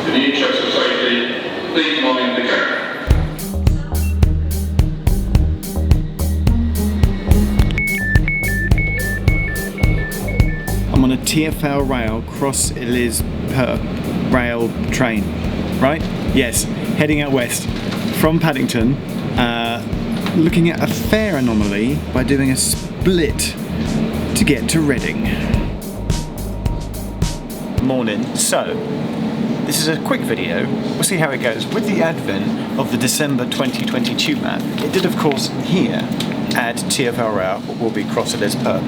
In the interest of safety, please mind the gap. I'm on a TfL Rail Cross Elizabeth Rail train, right? Yes, heading out west from Paddington, looking at a fare anomaly by doing a split to get to Reading. Morning. So, this is a quick video. We'll see how it goes. With the advent of the December 2020 tube map, it did of course here add TfL Rail, what will be Cross Elizabeth,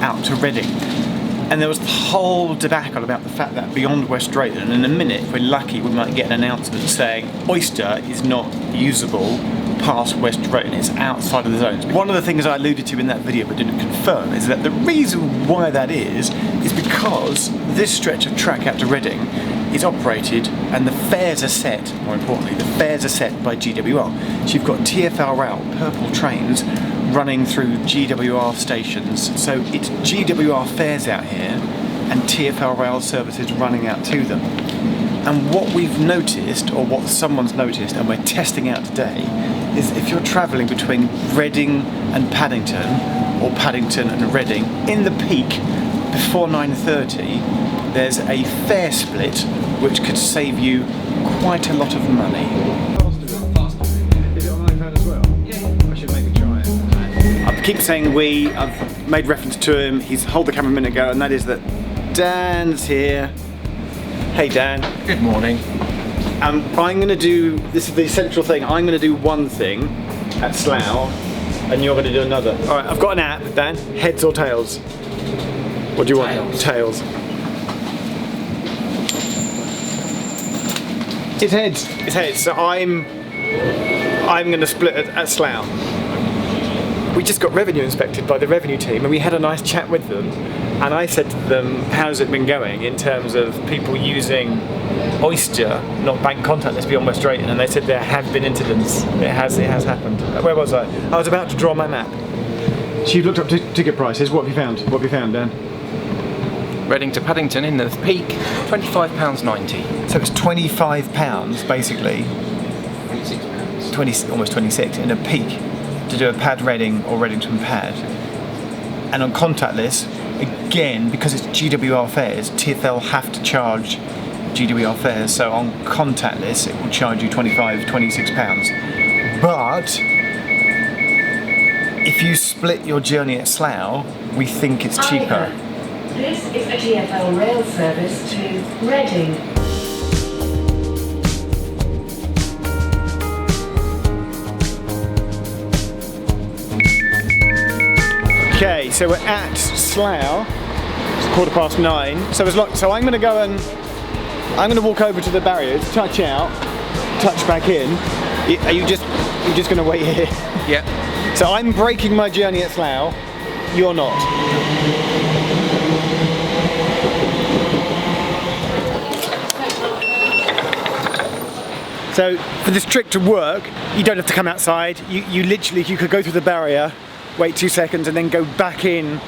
out to Reading. And there was the whole debacle about the fact that beyond West Drayton, and in a minute, if we're lucky, we might get an announcement saying Oyster is not usable past West Drayton, it's outside of the zones. One of the things I alluded to in that video but didn't confirm is that the reason why that is because this stretch of track out to Reading is operated and the fares are set, more importantly, the fares are set by GWR. So you've got TfL Rail, purple trains, running through GWR stations. So it's GWR fares out here and TfL Rail services running out to them. And what we've noticed, or what someone's noticed, and we're testing out today, is if you're travelling between Reading and Paddington, or Paddington and Reading, in the peak before 9:30, there's a fare split which could save you quite a lot of money. Is it on iPhone as well? Yeah. I should maybe try it. I keep saying we, I've made reference to him, he's hold the camera a minute ago, and that is that Dan's here. Hey Dan. Good morning. I'm going to do, this is the essential thing, I'm going to do one thing at Slough and you're going to do another. Alright, I've got an app, Dan. Heads or tails? What do you want? Tails. It's heads. It's heads. So I'm going to split at Slough. We just got revenue inspected by the revenue team and we had a nice chat with them. And I said to them, how's it been going in terms of people using Oyster, not bank contactless beyond West Drayton? And they said there have been incidents. It has happened. Where was I? I was about to draw my map. So you've looked up ticket prices. What have you found? What have you found, Dan? Reading to Paddington in the peak, £25.90. So it's £25 basically. £26. Almost 26 in a peak to do a pad Reading or Readington pad. And on contactless, again, because it's GWR fares, TfL have to charge GWR fares, so on contactless it will charge you £25, £26. But if you split your journey at Slough, we think it's cheaper. This is a TfL Rail service to Reading. Okay, so we're at Slough. It's 9:15. So it's locked. So I'm going to go and I'm going to walk over to the barriers, touch out, touch back in. Are you just going to wait here? Yeah. So I'm breaking my journey at Slough. You're not. So for this trick to work, you don't have to come outside. You literally, you could go through the barrier, wait 2 seconds and then go back in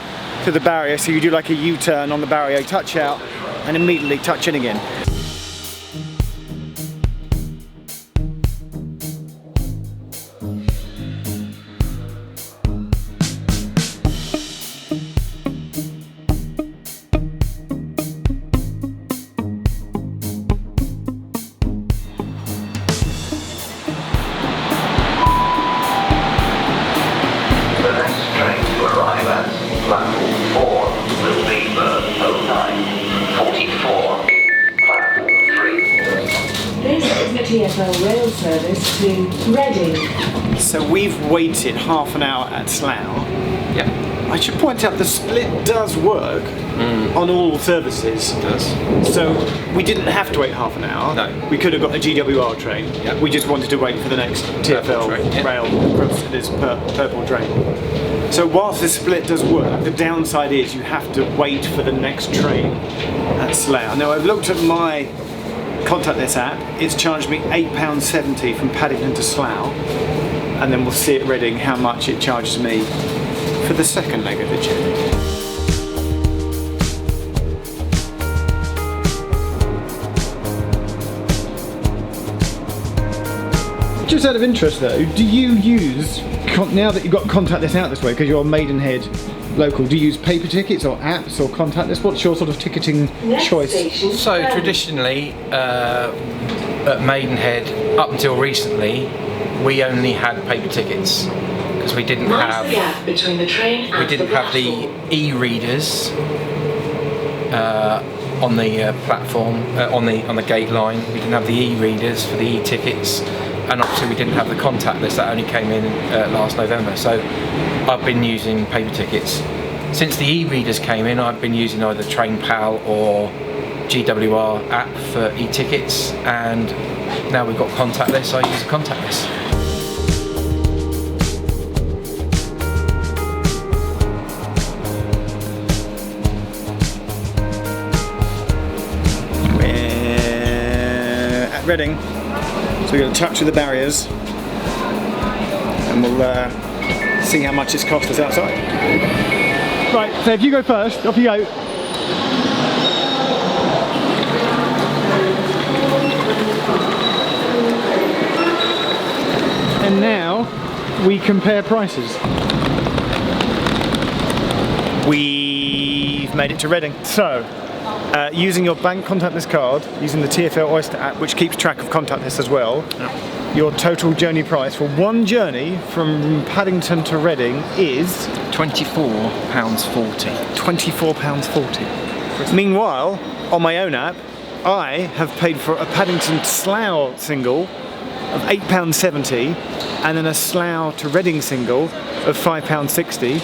to the barrier, so you do like a U-turn on the barrier, touch out and immediately touch in again. TfL Rail service to Reading. So we've waited half an hour at Slough. Yeah. I should point out the split does work on all services. It does. So we didn't have to wait half an hour. No. We could have got a GWR train. Yeah. We just wanted to wait for the next TfL train, yeah. Rail across this purple train. So whilst the split does work, the downside is you have to wait for the next train at Slough. Now I've looked at my contactless app. It's charged me £8.70 from Paddington to Slough, and then we'll see at Reading how much it charges me for the second leg of the journey. Just out of interest though, do you use, now that you've got Contactless out this way, because you're Maidenhead local, do you use paper tickets or apps or Contactless? What's your sort of ticketing choice? So traditionally, at Maidenhead, up until recently, we only had paper tickets because we didn't have the e-readers on the platform, on the gate line. We didn't have the e-readers for the e-tickets, and obviously we didn't have the contactless that only came in last November. So I've been using paper tickets. Since the e-readers came in, I've been using either TrainPal or GWR app for e-tickets, and now we've got contactless, I use contactless. We're at Reading, so we're going to touch with the barriers and we'll see how much it's cost us outside. Right, so if you go first, off you go. And now we compare prices. We've made it to Reading. So, using your bank contactless card, using the TfL Oyster app, which keeps track of contactless as well, your total journey price for one journey from Paddington to Reading is £24.40. £24.40. Meanwhile, on my own app, I have paid for a Paddington Slough single of £8.70 and then a Slough to Reading single of £5.60,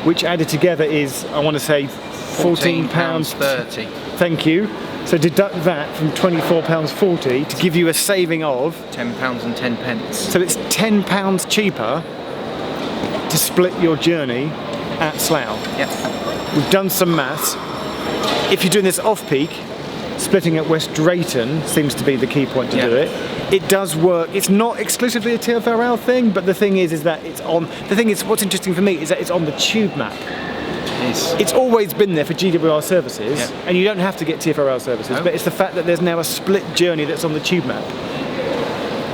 which added together is, I want to say, £14.30. Thank you. So deduct that from £24.40 to give you a saving of £10.10. So it's £10 cheaper to split your journey at Slough. Yep. We've done some maths. If you're doing this off-peak, splitting at West Drayton seems to be the key point to do it. It does work. It's not exclusively a TfL Rail thing, but the thing is that it's on. The thing is, what's interesting for me is that it's on the tube map. It's always been there for GWR services, and you don't have to get TfL Rail services, but it's the fact that there's now a split journey that's on the tube map.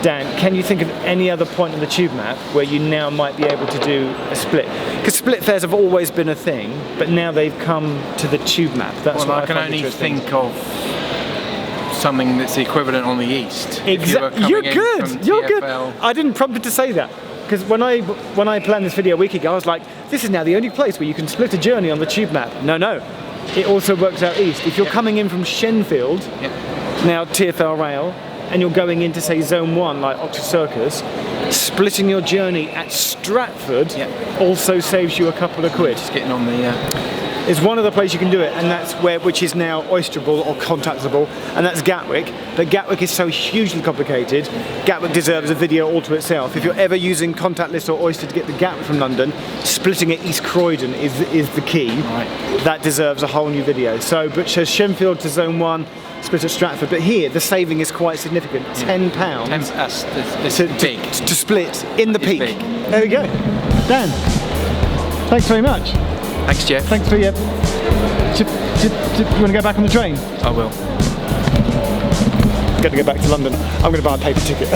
Dan, can you think of any other point on the tube map where you now might be able to do a split? Because split fares have always been a thing, but now they've come to the tube map. That's well, what I can only think of something that's the equivalent on the east. Exactly. You're good. You're good. I didn't prompt you to say that. Because when I planned this video a week ago, I was like, this is now the only place where you can split a journey on the tube map. No. It also works out east. If you're coming in from Shenfield, now TfL Rail, and you're going into, say, Zone 1, like Oxford Circus, splitting your journey at Stratford also saves you a couple of quid. Just getting on the... There's one other place you can do it, and that's which is now oysterable or contactable, and that's Gatwick. But Gatwick is so hugely complicated, Gatwick deserves a video all to itself. If you're ever using contactless or Oyster to get the Gatwick from London, splitting at East Croydon is the key. Right. That deserves a whole new video. So, but Shenfield to Zone 1, split at Stratford. But here, the saving is quite significant. £10 to split in the peak. Big. There we go. Dan, thanks very much. Thanks, Geoff. Thanks for your... You want to go back on the train? I will. Got to go back to London. I'm going to buy a paper ticket.